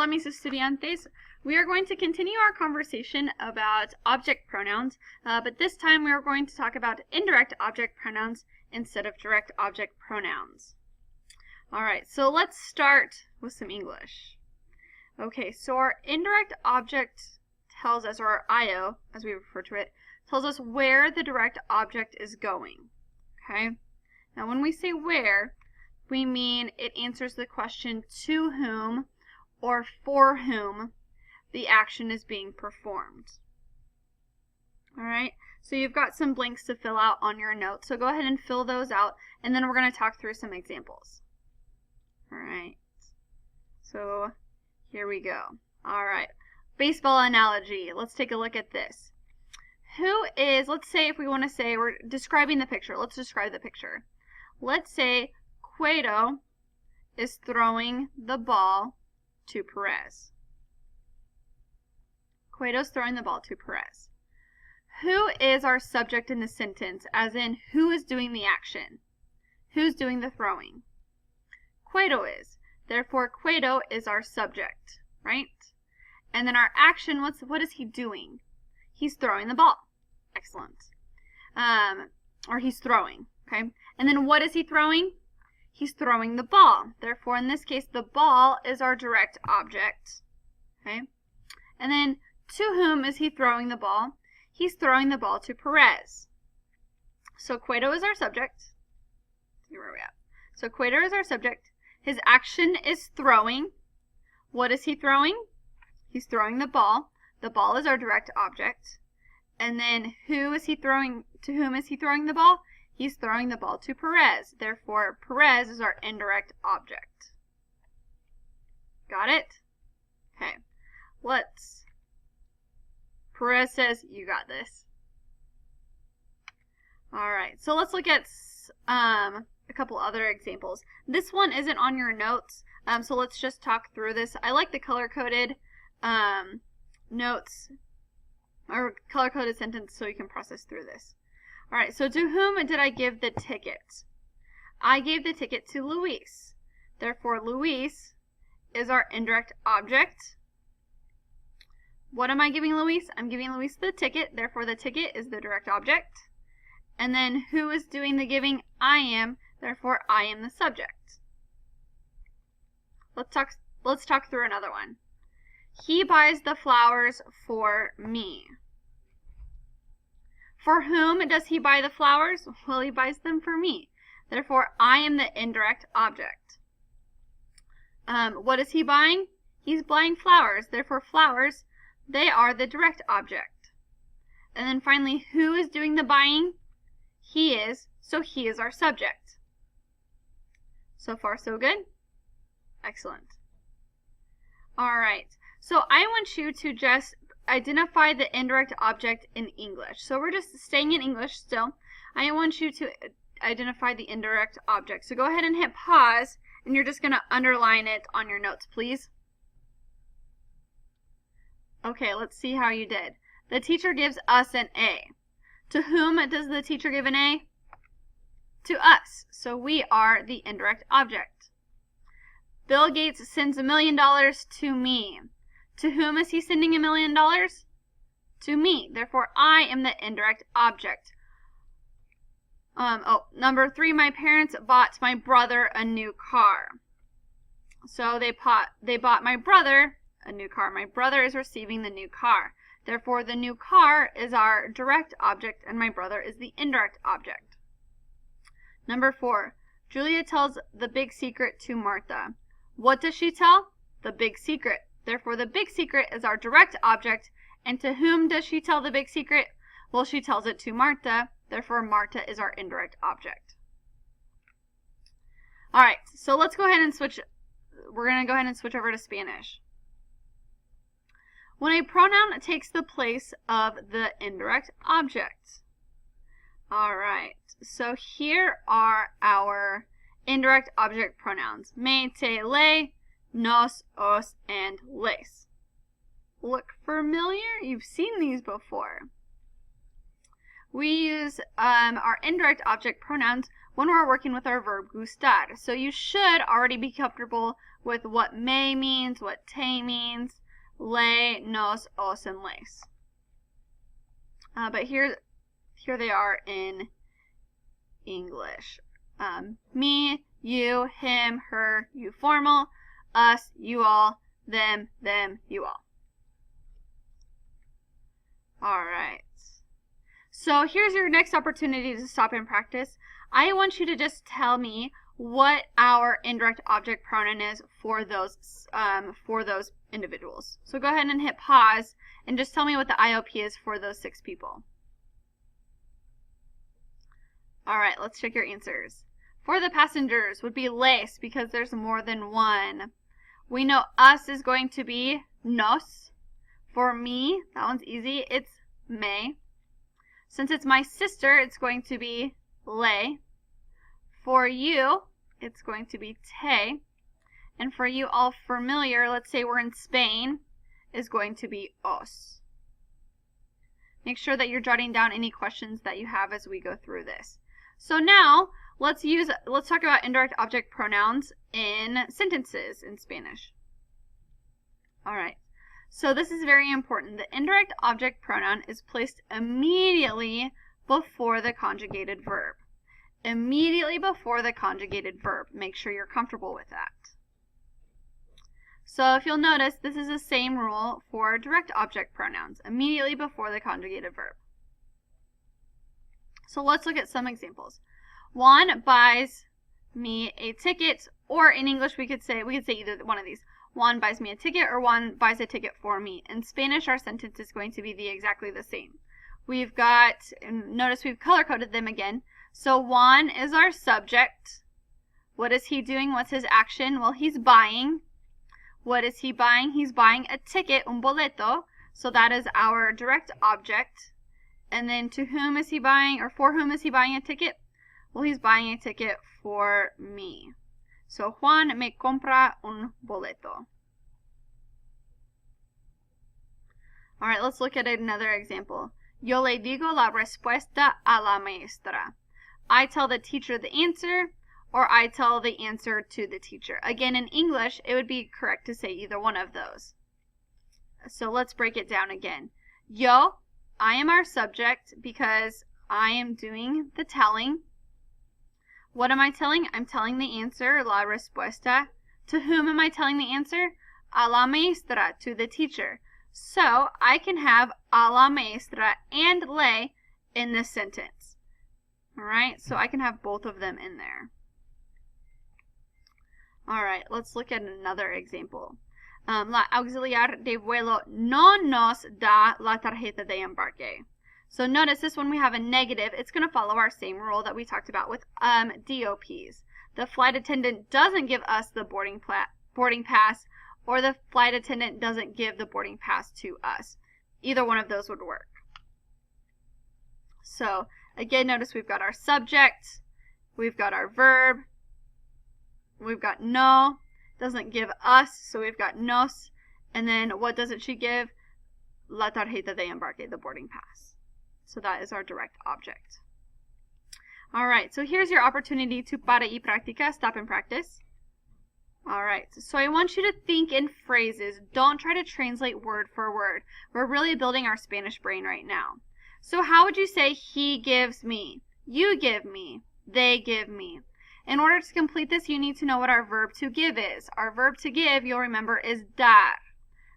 Hola mis estudiantes. We are going to continue our conversation about object pronouns, but this time we are going to talk about indirect object pronouns instead of direct object pronouns. Alright, so let's start with some English. Okay, so our indirect object tells us, or our IO, as we refer to it, tells us where the direct object is going. Okay? Now when we say where, we mean it answers the question to whom or for whom the action is being performed. Alright, so you've got some blanks to fill out on your notes, so go ahead and fill those out, and then we're going to talk through some examples. Alright, so here we go. Alright, baseball analogy. Let's take a look at this. Who is, let's say if we want to say, we're describing the picture. Let's describe the picture. Let's say Cueto is throwing the ball to Perez. Cueto's throwing the ball to Perez. Who is our subject in the sentence, as in who is doing the action? Who's doing the throwing? Cueto is. Therefore, Cueto is our subject, right? And then our action, what is he doing? He's throwing the ball. Excellent. Or he's throwing, okay? And then what is he throwing? He's throwing the ball. Therefore, in this case, the ball is our direct object, okay? And then to whom is he throwing the ball? He's throwing the ball to Perez. So Cueto is our subject. See where we're at. So Cueto is our subject. His action is throwing. What is he throwing? He's throwing the ball. The ball is our direct object. And then who is he throwing? To whom is he throwing the ball? He's throwing the ball to Perez. Therefore, Perez is our indirect object. Got it? Okay. Perez says, you got this. Alright, so let's look at a couple other examples. This one isn't on your notes, so let's just talk through this. I like the color-coded notes, or color-coded sentence, so you can process through this. Alright, so to whom did I give the ticket? I gave the ticket to Luis. Therefore, Luis is our indirect object. What am I giving Luis? I'm giving Luis the ticket. Therefore, the ticket is the direct object. And then who is doing the giving? I am. Therefore, I am the subject. Let's talk through another one. He buys the flowers for me. For whom does he buy the flowers? Well, he buys them for me. Therefore, I am the indirect object. What is he buying? He's buying flowers. Therefore, flowers, they are the direct object. And then finally, who is doing the buying? He is, so he is our subject. So far, so good? Excellent. Alright, so I want you to just identify the indirect object in English. So we're just staying in English still. I want you to identify the indirect object. So go ahead and hit pause, and you're just going to underline it on your notes, please. Okay, let's see how you did. The teacher gives us an A. To whom does the teacher give an A? To us. So we are the indirect object. Bill Gates sends $1 million to me. To whom is he sending $1 million? To me. Therefore, I am the indirect object. Number 3, my parents bought my brother a new car. So they bought my brother a new car. My brother is receiving the new car. Therefore, the new car is our direct object, and my brother is the indirect object. Number 4, Julia tells the big secret to Martha. What does she tell? The big secret. Therefore, the big secret is our direct object. And to whom does she tell the big secret? Well, she tells it to Martha. Therefore, Martha is our indirect object. Alright, so let's go ahead and switch. We're going to go ahead and switch over to Spanish. When a pronoun takes the place of the indirect object. Alright, so here are our indirect object pronouns. Me, te, le, nos, os, and les. Look familiar? You've seen these before. We use our indirect object pronouns when we're working with our verb gustar. So you should already be comfortable with what me means, what te means, le, nos, os, and les. But here they are in English. Me, you, him, her, you formal, us, you all, them, you all. Alright. So here's your next opportunity to stop and practice. I want you to just tell me what our indirect object pronoun is for those individuals. So go ahead and hit pause and just tell me what the IOP is for those 6 people. Alright, let's check your answers. For the passengers would be les because there's more than one. We know us is going to be nos. For me, that one's easy, it's me. Since it's my sister, it's going to be le. For you, it's going to be te. And for you all familiar, let's say we're in Spain, is going to be os. Make sure that you're jotting down any questions that you have as we go through this. So now, let's talk about indirect object pronouns in sentences in Spanish. Alright, so this is very important. The indirect object pronoun is placed immediately before the conjugated verb. Immediately before the conjugated verb. Make sure you're comfortable with that. So if you'll notice, this is the same rule for direct object pronouns. Immediately before the conjugated verb. So let's look at some examples. Juan buys me a ticket, or in English we could say either one of these. Juan buys me a ticket, or Juan buys a ticket for me. In Spanish, our sentence is going to be exactly the same. We've got, notice we've color-coded them again. So Juan is our subject. What is he doing? What's his action? Well, he's buying. What is he buying? He's buying a ticket, un boleto. So that is our direct object. And then to whom is he buying, or for whom is he buying a ticket? Well, he's buying a ticket for me. So Juan me compra un boleto. Alright, let's look at another example. Yo le digo la respuesta a la maestra. I tell the teacher the answer, or I tell the answer to the teacher. Again, in English, it would be correct to say either one of those. So let's break it down again. Yo, I am our subject because I am doing the telling. What am I telling? I'm telling the answer, la respuesta. To whom am I telling the answer? A la maestra, to the teacher. So I can have a la maestra and le in this sentence. Alright, so I can have both of them in there. Alright, let's look at another example. La auxiliar de vuelo no nos da la tarjeta de embarque. So notice this one we have a negative. It's going to follow our same rule that we talked about with DOPs. The flight attendant doesn't give us the boarding pass, or the flight attendant doesn't give the boarding pass to us. Either one of those would work. So again, notice we've got our subject, we've got our verb, we've got no, doesn't give us, so we've got nos, and then what doesn't she give? La tarjeta de embarque, the boarding pass. So that is our direct object. Alright, so here's your opportunity to para y practica, stop and practice. Alright, so I want you to think in phrases. Don't try to translate word for word. We're really building our Spanish brain right now. So how would you say he gives me? You give me. They give me. In order to complete this, you need to know what our verb to give is. Our verb to give, you'll remember, is dar.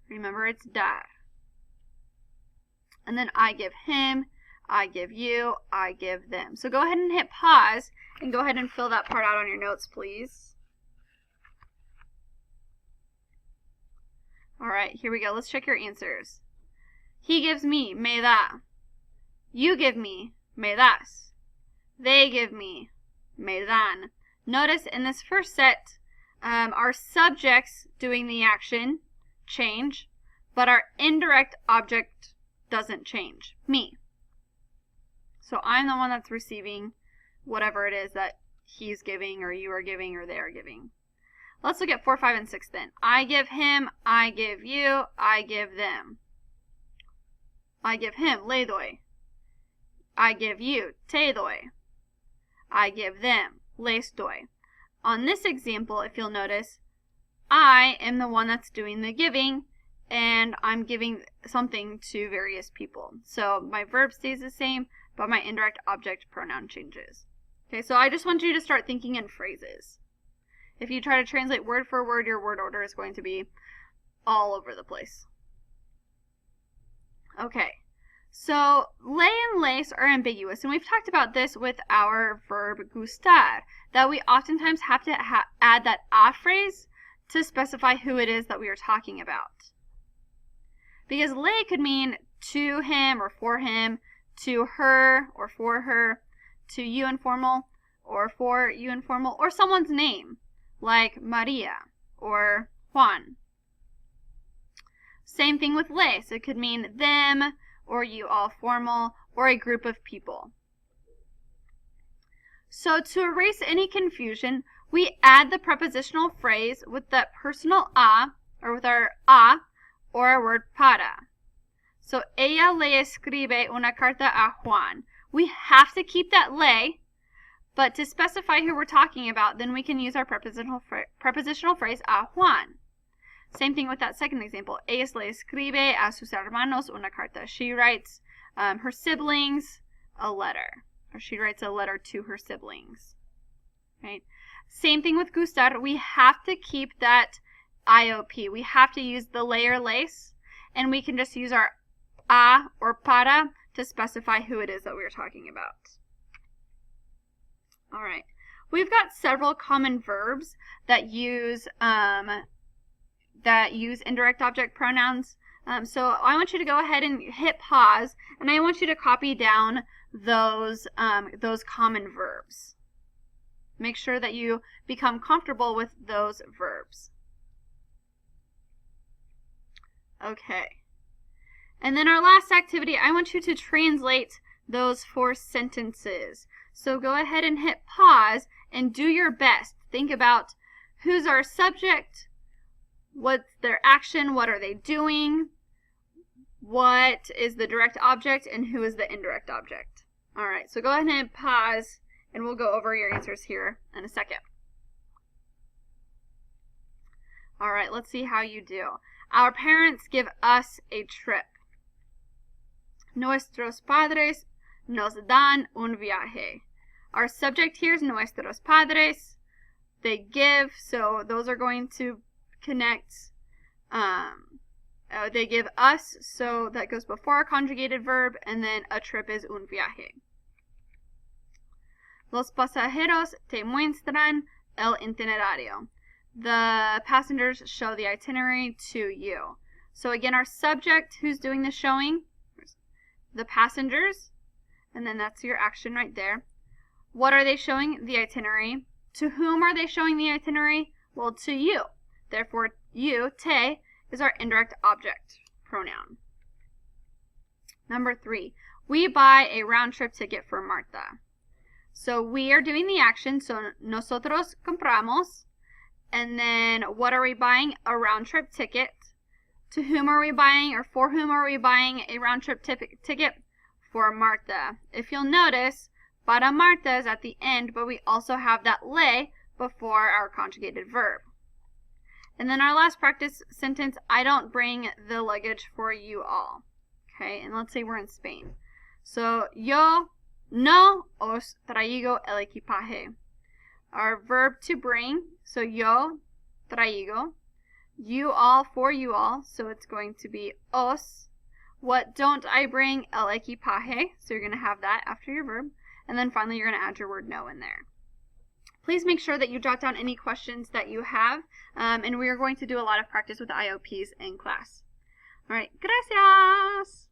Remember, it's dar. And then I give him, I give you, I give them. So go ahead and hit pause and go ahead and fill that part out on your notes, please. Alright, here we go. Let's check your answers. He gives me, me da. You give me, me das. They give me, me dan. Notice in this first set, our subjects doing the action change, but our indirect object doesn't change, me. So I'm the one that's receiving whatever it is that he's giving, or you are giving, or they are giving. Let's look at 4, 5, and 6 then. I give him, I give you, I give them. I give him, le doy. I give you, te doy. I give them, les doy. On this example, if you'll notice, I am the one that's doing the giving, and I'm giving something to various people. So my verb stays the same, but my indirect object pronoun changes. Okay, so I just want you to start thinking in phrases. If you try to translate word for word, your word order is going to be all over the place. Okay, so lay and lace are ambiguous, and we've talked about this with our verb gustar, that we oftentimes have to add that a phrase to specify who it is that we are talking about. Because lay could mean to him or for him, to her or for her, to you informal or for you informal, or someone's name, like Maria or Juan. Same thing with lace. It could mean them, or you all formal, or a group of people. So to erase any confusion, we add the prepositional phrase with that personal a, or with our a, or our word para. So, ella le escribe una carta a Juan. We have to keep that le, but to specify who we're talking about, then we can use our prepositional phrase a Juan. Same thing with that second example. Ella le escribe a sus hermanos una carta. She writes her siblings a letter. Or she writes a letter to her siblings. Right? Same thing with gustar. We have to keep that IOP. We have to use the lay or lace. And we can just use our a or para to specify who it is that we're talking about. All right. We've got several common verbs that use indirect object pronouns. So I want you to go ahead and hit pause, and I want you to copy down those common verbs. Make sure that you become comfortable with those verbs. Okay. And then our last activity, I want you to translate those 4 sentences. So go ahead and hit pause and do your best. Think about who's our subject, what's their action, what are they doing, what is the direct object, and who is the indirect object. All right, so go ahead and pause, and we'll go over your answers here in a second. All right, let's see how you do. Our parents give us a trip. Nuestros padres nos dan un viaje. Our subject here is nuestros padres. They give, so those are going to connect. They give us, so that goes before our conjugated verb, and then a trip is un viaje. Los pasajeros te muestran el itinerario. The passengers show the itinerary to you. So again, our subject, who's doing the showing? The passengers, and then that's your action right there. What are they showing? The itinerary. To whom are they showing the itinerary? Well, to you. Therefore, you, te, is our indirect object pronoun. Number 3, we buy a round trip ticket for Marta. So we are doing the action, so nosotros compramos. And then what are we buying? A round trip ticket. To whom are we buying, or for whom are we buying a round trip ticket? For Marta. If you'll notice, para Marta is at the end, but we also have that le before our conjugated verb. And then our last practice sentence, I don't bring the luggage for you all. Okay, and let's say we're in Spain. So, yo no os traigo el equipaje. Our verb to bring, so yo traigo. You all for you all, so it's going to be os. What don't I bring? El equipaje. So you're going to have that after your verb. And then finally, you're going to add your word no in there. Please make sure that you jot down any questions that you have. And we are going to do a lot of practice with IOPs in class. All right. Gracias.